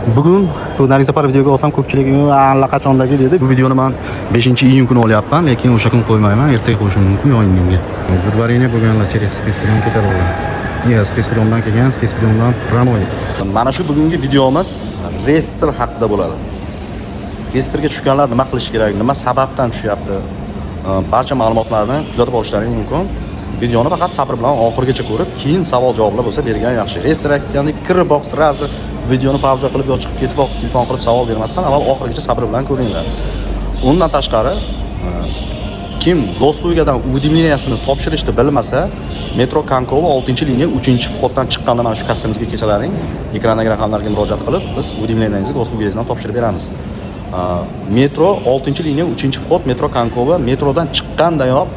Bugun bu Narizapar videoga olsam ko'pchilik allaqachondagi dedi. Bu videoni men 5-iyun kuni olyapman, lekin o'sha kun qo'ymayman. Ertaga qo'yishim mumkin o'yinimga. Dvorение bo'lganlar через spesbilan ketadi. Ya, spesbilandan kelgan, spesbilandan Ramoy. Mana shu bugungi videomiz reyestr haqida bo'ladi. Reyestrga tushganlar nima qilish kerak, nima sababdan tushyapti? Barcha ma'lumotlarni kuzatib olishlaring mumkin. Videoni faqat sabr bilan oxirigacha ko'rib, keyin savol-javoblar bo'lsa bergan yaxshi. Reyestr aytganda kirib boq sirazi videoni pauza qilib yo chiqib ketib telefon qilib savol bermasdan avval oxirigacha sabr bilan ko'ringlar. Undan tashqari kim Goslugadan уведомлениясini topshirishni bilmasa, metro Kankova 6-liniya 3-vходdan chiqqanda mana shu kassamizga kelsalaring, ekrandagi raqamlarga murojaat qilib, biz уведомлениyangizni Goslugangizdan topshirib beramiz. Metro 6-liniya 3-vход metro Kankova, metrodan chiqqandayoq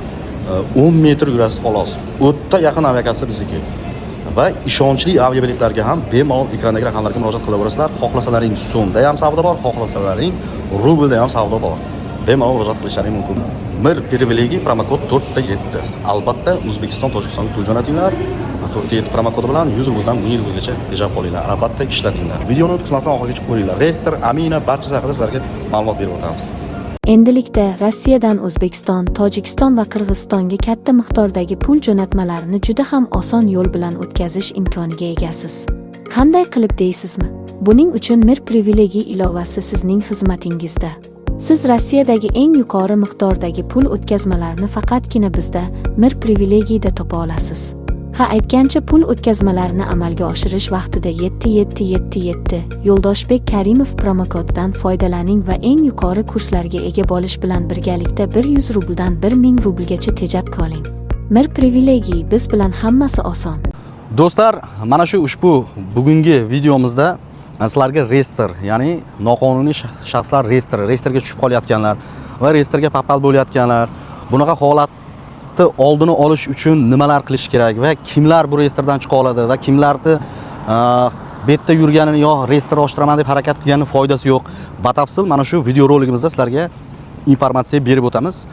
10 metr yurasiz xolos. O'tda yaqin aviakassa bizniki. Va ishonchli aviabiletlarga ham bemalol ekrandagi raqamlarga murojaat qilaverasizlar. Xohlasalaring so'mda ham savdo bor, xohlasalaring rublda ham savdo bor. Bemalol murojaat qilishlaring mumkin. Mir privilegiya promokod 4-7. Albatta O'zbekiston, Tojikistonga pul jo'natinglar. 4-7 promokodi bilan 100 rubldan 1000 rublgacha tejab qolinglar. Albatta ishlatinglar. Videoni o'tkazmasdan oxirigacha ko'ringlar. Reyestr, Amina barcha haqida sizlarga ma'lumot berib o'tamiz. Endilikda Rossiyadan O'zbekiston, Tojikiston va Qirg'izistonga katta miqdordagi pul jo'natmalarini juda ham oson yo'l bilan o'tkazish imkoniga egasiz. Qanday qilib deysizmi? Buning uchun Mir privilegiya ilovasi sizning xizmatingizda. Siz Rossiyadagi eng yuqori miqdordagi pul o'tkazmalarini faqatgina bizda Mir privilegiyada topa olasiz. Ha, aytgancha pul o'tkazmalarini amalga oshirish vaqtida 7777 Yo'ldoshbek Karimov promokodidan foydalaning va eng yuqori kurslarga ega bo'lish bilan birgalikda 100 rubldan 1000 rublgacha tejab qoling. Mir privilegiya, biz bilan hammasi oson. Do'stlar, mana shu ushbu bugungi videomizda sizlarga reyestr, ya'ni noqonuniy shaxslar reyestrga tushib qolayotganlar va reyestrga papal bo'layotganlar, bunaqa holat oldini olish uchun nimalar qilish kerak va kimlar bu reyestrdan chiqa oladi va kimlarni betda yurganini yo reyestr ochtiraman deb harakat qilganini foydasi yo'q. Batafsil mana shu video roligimizda sizlarga informatsiya berib o'tamiz.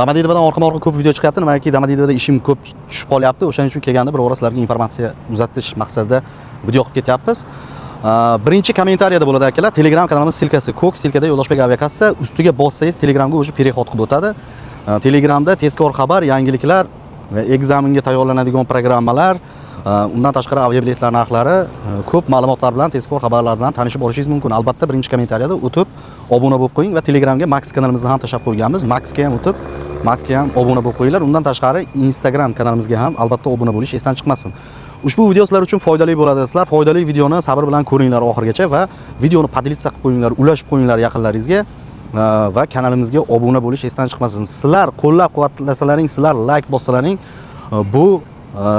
Domodedovdan orqama-orqa ko'p video chiqyapti, nimaiki Domodedovda ishim ko'p tushib qolyapti. O'shaning uchun kelganda bir o'ra sizlarga informatsiya uzatish maqsadida video qilib ketyapmiz. Birinchi kommentariyada bo'ladi akalar, Telegram kanalimiz silkasi ko'k, silkada Yo'ldoshbek aviakassa, ustiga bossangiz Telegramga o'sha perexod qilib o'tadi. Telegramda tezkor xabar, yangiliklar va ekzaminga tayyorlanadigan programmalar, undan tashqari aviabiletlar narxlari, ko'p ma'lumotlar bilan, tezkor xabarlar bilan tanishib olishingiz mumkin. Albatta birinchi kommentariyada o'tib obuna bo'lib qo'ying va Telegramga Max kanalimizni ham tashlab qo'yganmiz. Maxga ham o'tib, Maxga ham obuna bo'lib qo'yinglar. Undan tashqari Instagram kanalimizga ham albatta obuna bo'lish esdan chiqmasin. Ushbu video sizlar uchun foydali bo'ladi. Sizlar foydali videoni sabr bilan ko'ringlar oxirigacha va videoni podlitsa qilib qo'yinglar, ulashib qo'yinglar yaqinlaringizga. Va kanalimizga obuna bo'lish esdan chiqmasin. Sizlar qo'llab-quvvatlasalaring, sizlar like bossalaring, bu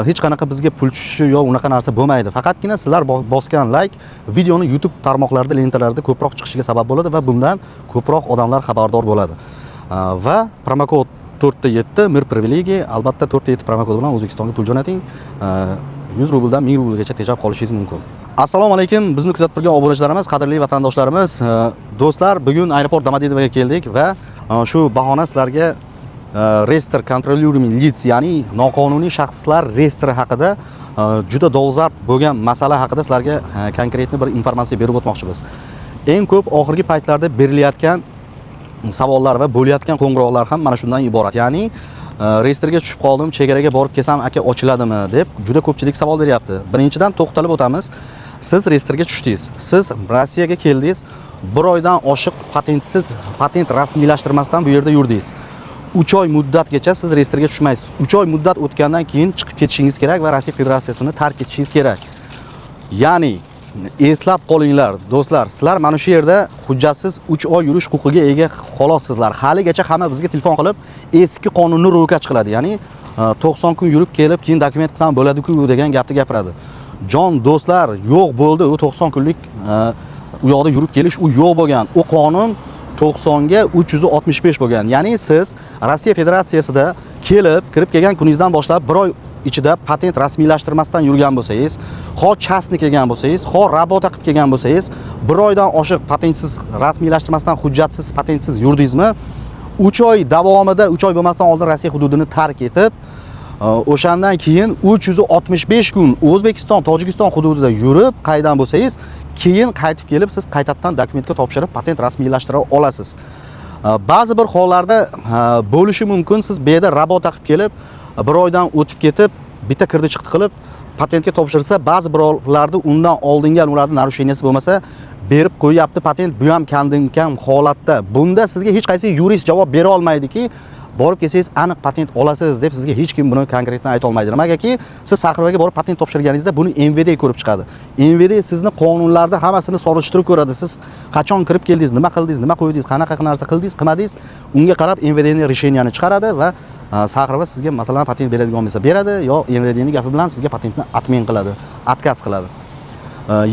hech qanaqa bizga pul tushishi yo unaqa narsa bo'lmaydi. Faqatgina sizlar bosgan like videoni YouTube tarmoqlarida, lentalarida ko'proq chiqishiga sabab bo'ladi va bundan ko'proq odamlar xabardor bo'ladi. Va promokod 4-7 Mir privilegiya, albatta 4-7 promokod bilan O'zbekistonga pul jo'nating. 100 rubldan 1000 rublgacha tejab qolishingiz mumkin. Assalomu alaykum, bizni kuzatib turgan obunachilarimiz, qadrli vatandoshlarimiz. Do'stlar, bugun aeroport Domodedovoga keldik va shu bahona sizlarga reyestr kontrolyurmi lids, ya'ni noqonuniy shaxslar reyestri haqida juda dolzarb bo'lgan masala haqida sizlarga konkretni bir informatsiya berib o'tmoqchimiz. Eng ko'p oxirgi paytlarda berilayotgan savollar va bo'layotgan qo'ng'iroqlar ham mana shundan iborat. Ya'ni reyestrga tushib qoldim, chegaraga borib kelsam aka ochiladimi deb juda ko'pchilik savol beryapti. Birinchidan to'xtalib o'tamiz. Siz reyestrga tushdingiz. Siz Rossiyaga keldingiz. 1 oydan oshiq patentsiz, patent rasmiylashtirmasdan bu yerda yurdingiz. 3 oy muddatgacha siz reyestrga tushmaysiz. 3 oy muddat o'tgandan keyin chiqib ketishingiz kerak va Rossiya Federatsiyasini tark etishingiz kerak. Ya'ni eslab qolinglar do'stlar, sizlar mana shu yerda hujjatsiz 3 oy yurish huquqiga ega xolossizlar. Haligacha hamma bizga telefon qilib eski qonunni ro'kach qiladi. Ya'ni 90 kun yurib kelib keyin dokument qilsam bo'ladi-ku degan gapni gapiradi. Jon do'stlar, yo'q bo'ldi. U 90 kunlik u yoqda yurib kelish u yo'q bo'lgan. U qonun 90 ga 365 bo'lgan. Ya'ni siz Rossiya Federatsiyasida kirib kelgan kuningizdan boshlab 1 oy ichida patent rasmiylashtirmasdan yurgan bo'lsangiz, xo chastni kelgan bo'lsangiz, xo rabota qilib kelgan bo'lsangiz, 1 oydan oshiq patentsiz rasmiylashtirmasdan hujjatsiz patentsiz yurdingizmi, 3 oy davomida 3 oy bo'lmasdan oldin Rossiya hududini tark etib, o'shandan keyin 365 kun O'zbekiston, Tojikiston hududida yurib, qaydan bo'lsangiz, keyin qaytib kelib siz qaytadan dokumentga topshirib patent rasmiylashtirib olasiz. Ba'zi bir hollarda bo'lishi mumkin, siz bu yerda rabota qilib kelib, bir oydan o'tib ketib, bitta kirdi chiqdi qilib patentga topshirsa, ba'zi birovlarda undan oldingi ularning narusheniyasi bo'lmasa, berib qo'yapti patent, bu ham kam holatda. Bunda sizga hech qaysi yurist javob bera olmaydiki, borib kelsangiz aniq patent olasiz deb sizga hech kim buni konkretdan ayta olmaydi. Nimagaki siz Saqirovaga borib patent topshirganingizda buni MVD ko'rib chiqadi. MVD sizni qonunlarda hammasini solishtirib ko'radi. Siz qachon kirib keldingiz, nima qildingiz, nima qo'ydingiz, qanaqa narsa qildingiz, qilmadingiz, unga qarab MVDning решениyani chiqaradi va Saqirova sizga masalan patent beradigan bo'lsa beradi, yo MVDning gapi bilan sizga patentni atmen qiladi, отказ qiladi.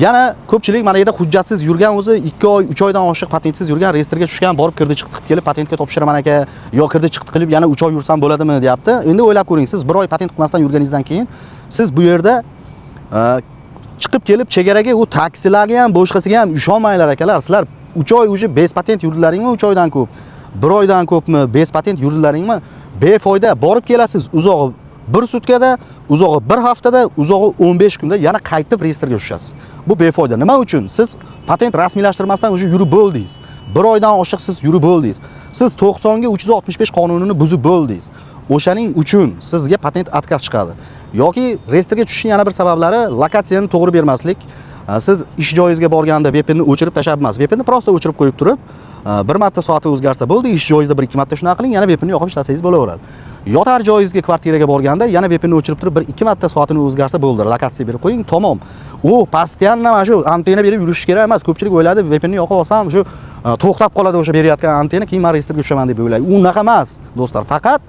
Yana ko'pchilik mana yerda hujjatsiz yurgan, o'zi 2 oy, 3 oydan oshiq patentsiz yurgan, reyestrga tushgan, borib kirdi chiqdi qilib kelib patentga topshiraman aka, yo kirdi chiqdi qilib yana 3 oy yursam bo'ladimi deyapti. Endi o'ylab ko'ring, siz 1 oy patent qilmasdan yurganingizdan keyin siz bu yerda chiqib kelib chegaraga u taksilarga ham, boshqasiga ham ishonmanglar akalar. Sizlar 3 oy uje bez patent yurdilaringmi 3 oydan ko'p? 1 oydan ko'pmi bez patent yurdilaringmi? Befoyda borib kelasiz, uzog'i 1 sutkada, uzog'i 1 haftada, uzog'i 15 kunda yana qaytib reyestrga tushasiz. Bu befoyda. Nima uchun? Siz patent rasmiylashtirmasdan o'sha yurib bo'ldingiz. 1 oydan oshiq siz yurib bo'ldingiz. Siz 90 ga 365 qonunini buzib bo'ldingiz. O'shaning uchun sizga patent отказ chiqadi. Yoki reyestrga tushishning yana bir sabablari lokatsiyani to'g'ri bermaslik. Siz ish joyingizga borganda VPNni o'chirib tashlab emas, VPNni prosta o'chirib qo'yib turib, bir marta soati o'zgarsa bo'ldi, ish joyingizda 1-2 marta shunaqa qiling, yana VPNni yoqib ishlasangiz bo'laveradi. Yotar joyingizga, kvartiraga borganda yana VPNni o'chirib turib 1-2 marta soatini o'zgarsa bo'ldi, lokatsiya berib qo'ying, tamom. U postoyanno mana shu antena berib yurish kerak emas. Ko'pchilik o'yladi, VPNni yoqib olsam, shu to'xtab qoladi o'sha berayotgan antena, keyin men reyestrga tushaman deb o'ylaydi. U unaqa emas, do'stlar. Faqat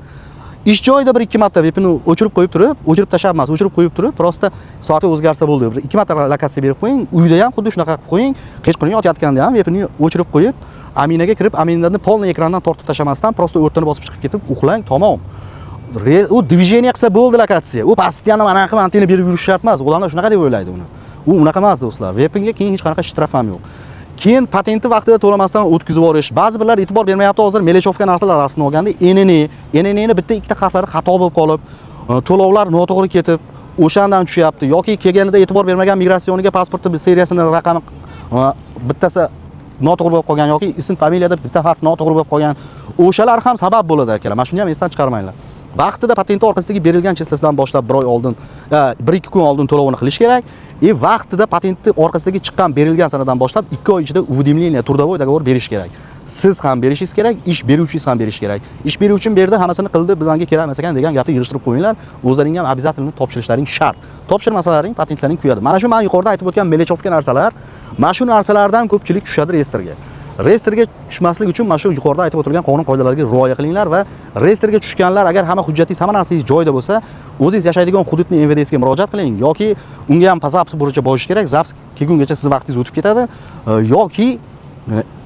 ish joyida 1-2 marta VPNni o'chirib qo'yib turib, o'chirib tashlab emas, o'chirib qo'yib turib, prosta soati o'zgarsa bo'ldi. 1-2 marta lokatsiya berib qo'ying, uyda ham xuddi shunaqa qilib qo'ying. Hech qanday yotayotganda ham VPNni o'chirib qo'yib, aminaga kirib, aminadan polniy ekrandan tortib tashlamasdan prosta o'rtani bosib chiqib ketib uxlang, tamom. U движение qilsa bo'ldi lokatsiya. U pastiyani mana qilib antena berib yurish shart emas. Ularlar shunaqa deb o'ylaydi uni. U unaqa emas do'stlar. VPNga keyin hech qanaqa shtraf ham yo'q. Keyin patentni vaqtida to'lamasdan o'tkazib yuborish. Ba'zi birlar e'tibor bermayapti hozir Melechevka narsalar aslini olganda NN'ni bitta ikkita harflari xato bo'lib qolib, to'lovlar noto'g'ri ketib, o'shandan tushyapti yoki kelganida e'tibor bermagan migratsioniga pasporti seriyasini raqami bittasi noto'g'ri bo'lib qolgan yoki ism familiyada bitta harf noto'g'ri bo'lib qolgan. O'shalar ham sabab bo'ladi akalar. Mana shuni ham esdan chiqarmanglar. Vaqtida patentni orqasidagi berilgan cheslasidan boshlab 1 oy oldin, 1-2 kun oldin to'lovini qilish kerak. Vaqtida patentni orqasidagi chiqqan berilgan sanadan boshlab 2 oy ichida уведомление, трудовой договор berish kerak. Siz ham berishingiz kerak, ish beruvchingiz ham berish kerak. Ish beruvchim berdi, hammasini qildi, bizga kerak emas ekan degan gapni yig'ishtirib qo'yinglar. O'zlaring ham обязательно topshirishlaring shart. Topshirmasalaring patentlaring kuyadi. Mana shu men yuqorida aytib o'tgan Melechevka narsalar, mana shu narsalardan ko'pchilik tushadi reyestrga. Reyestrga tushmaslik uchun mana shu yuqorida aytib o'tilgan qonun qoidalariga rioya qilinglar va reyestrga tushganlar agar hamma hujjatingiz, hamma narsangiz joyida bo'lsa, o'zingiz yashaydigan hududning MVDsiga murojaat qiling yoki unga ham zaps bo'yicha bo'lish kerak. Zaps kelgungacha siz vaqtingiz o'tib ketadi yoki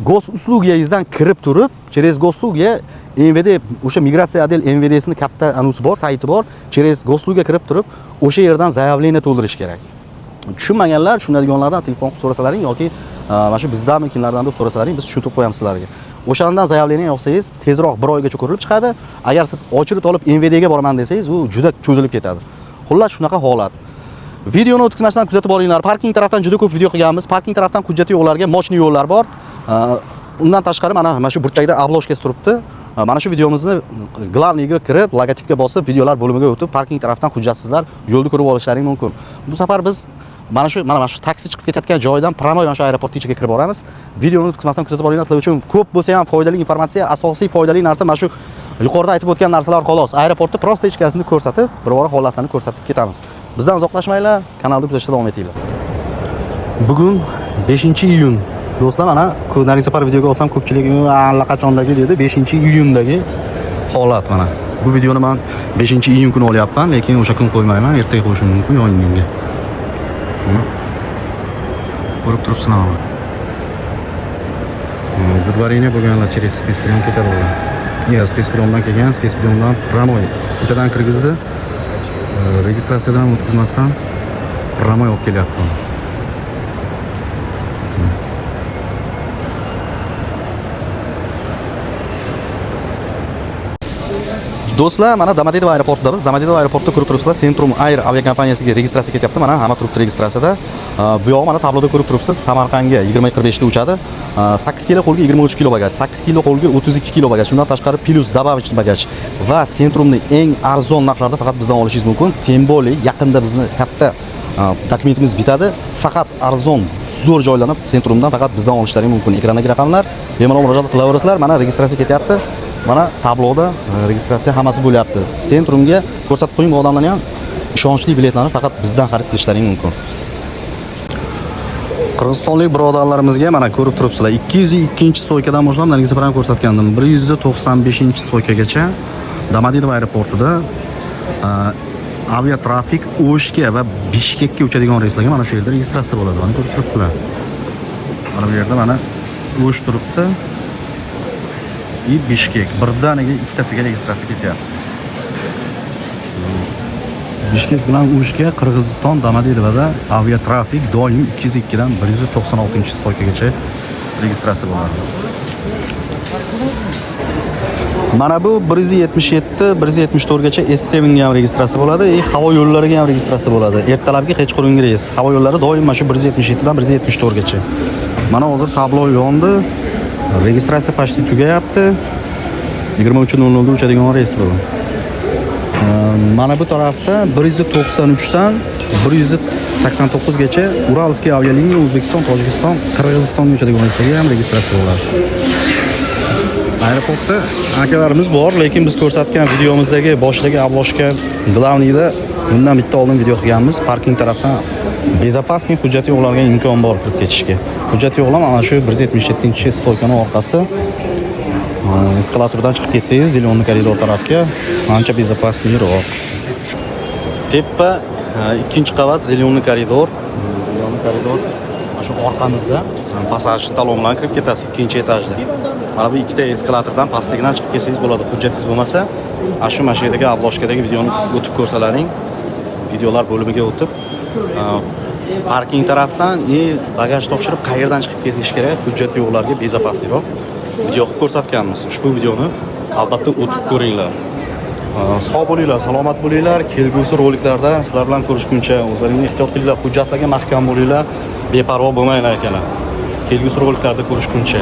gosuslugiyangizdan kirib turib, через goslugия MVD o'sha migratsiya отдел MVDsini katta anusi bor, sayti bor, через goslugия kirib turib, o'sha yerdan заявление to'ldirish kerak. Tushunmaganlar shundagilardan telefon qilib so'rasalaring yoki mana shu bizdami kimlardan deb so'rasalaring, biz tushuntirib qo'yamiz sizlarga. O'shandan заявление yo'qsangiz, tezroq 1 oygacha ko'rilib chiqadi. Agar siz ochirit olib MVDga boraman desangiz, u juda cho'zilib ketadi. Xullas shunaqa holat. Videoni o'tkazmasdan kuzatib olinglar. Parking tarafdan juda ko'p video qilganmiz. Parking tarafdan hujjati yo'qlarga moshni yo'llar bor. Undan tashqari mana shu burchakda obloshkasi turibdi. Mana shu videomizni glavniyga kirib, logotipga bosib, videolar bo'limiga o'tib, parking tarafdan hujjatsizlar yo'lni ko'rib olishlaring mumkin. Bu safar biz mana shu taksi chiqib ketayotgan joydan promoy mana shu aeroport ichiga kirib boramiz. Videoni o'tkazmasdan kuzatib olinglar. Sizlar uchun ko'p bo'lsa ham foydali informatsiya, asosiy foydali narsa mana shu yuqorida aytib o'tgan narsalar xolos. Aeroportda prosta ichkarisini ko'rsatib, biror holatlarni ko'rsatib ketamiz. Bizdan uzoqlashmanglar, kanalni kuzatishda davom etinglar. Bugun 5-iyun. Do'stlar, mana ko'rgan safar videoga olsam ko'pchilik allaqachondagi dedi, 5-iyundagi holat mana. Bu videoni men 5-iyun kuni olyapman, lekin o'sha kun qo'ymayman, ertaga qo'yishim mumkin, yo'inga. Ko'rib turibsizlar. Budvarение bo'lganlar через спецприем ketadi. Ya, spespriondan kelgan, spespriondan promoy. Bittadan kirgizdi. Registratsiyadan o'tkazmasdan promoy olib kelyapti. Do'stlar, mana Domodedovo aeroportidamiz. Domodedovo aeroportida ko'rib turibsizlar, Centrum Air aviakompaniyasiga registratsiya ketyapti. Mana hamma turibdi registratsiyada. Bu yo'q, mana tabloda ko'rib turibsiz. Samarqandga 20:45 da uchadi. 8 kilo qo'lga 23 kilo bagaj, 8 kilo qo'lga 32 kilo bagaj. Shundan tashqari plus добавочный bagaj va Centrumning eng arzon narxlarda faqat bizdan olishingiz mumkin. Tem более yaqinda bizni katta dokumentimiz bitadi. Faqat arzon zo'r joylanib Centrumdan faqat bizdan olishlaring mumkin. Ekrandagi raqamlar bemalol murojaat qilaverasizlar. Mana registratsiya ketyapti. Mana tabloda registratsiya hammasi bo'lyapti. Centrumga ko'rsatib qo'ying, bu odamlarning ham ishonchli biletlarni faqat bizdan xarid qilishlaring mumkin. Qirg'izistonlik birodarlarimizga mana ko'rib turibsizlar. 202-stoykadan boshlab nargiza bilan ko'rsatgandim. 195-stoykagacha Domodedovo aeroportida aviatrafik O'shga va Bishkekka uchadigan reyslarga mana shu yerda registratsiya bo'ladi. Mana ko'rib turibsizlar. Mana bu yerda mana O'sh turibdi. Bishkek birdaniga ikkitasiga registratsiya ketyapti. Bishkek bilan O'shga Qirg'iziston Domodedovoda aviatrafik doim 202 dan 196-stoykagacha registratsiya bo'ladi. Mana bu 177, 174 gacha S7 ga ham registratsiya bo'ladi, havo yo'llariga ham registratsiya bo'ladi. Ertalabki kechqurungi reys. Havo yo'llari doim mana shu 177 dan 174 gacha. Mana hozir tablo yondi. Registratsiya почти tugayapti. 23:00 da uchadigan reys bu. Mana bu tarafda 193 dan 189 gacha Uralskiy avialiniya O'zbekiston, Tojikiston, Qirg'izistonga uchadigan reyslarga ham registratsiya bo'ladi. Aeroportda akalarimiz bor, lekin biz ko'rsatgan videomizdagi boshidagi obloshka glavniyda bundan bitta oldin video qilganmiz. Parking tarafdan bezopasniy hujjati yo'qlarga imkon bor kirib ketishga. Hujjati yo'qlar mana shu 177-stoykaning orqasi. Eskalatordan chiqib ketsangiz, Zelyonniy koridor tarafga ancha bezopasniyroq. Tepa ikkinchi qavat Zelyonniy koridor. Zelyonniy koridor mana shu orqamizda passajni talon bilan kirib ketasiz ikkinchi etajda. Mana bu ikkita eskalatordan pastligidan chiqib kelsangiz bo'ladi. Hujjatingiz bo'lmasa, shu mashinadagi obloshkadagi videoni o'tib ko'rsalaring, videolar bo'limiga o'tib parking tarafdan bagaj topshirib qayerdan chiqib ketish kerak, hujjati yo'qlarga bezopasniyroq video qilib ko'rsatganmiz. Ushbu videoni albatta o'tib ko'ringlar. Sog' bo'linglar, salomat bo'linglar. Kelgusi roliklarda sizlar bilan ko'rishguncha o'zlaringizni ehtiyot qilinglar, hujjatlarga mahkam bo'linglar, beparvo bo'lmanglar akalar. Kelgusi roliklarda ko'rishguncha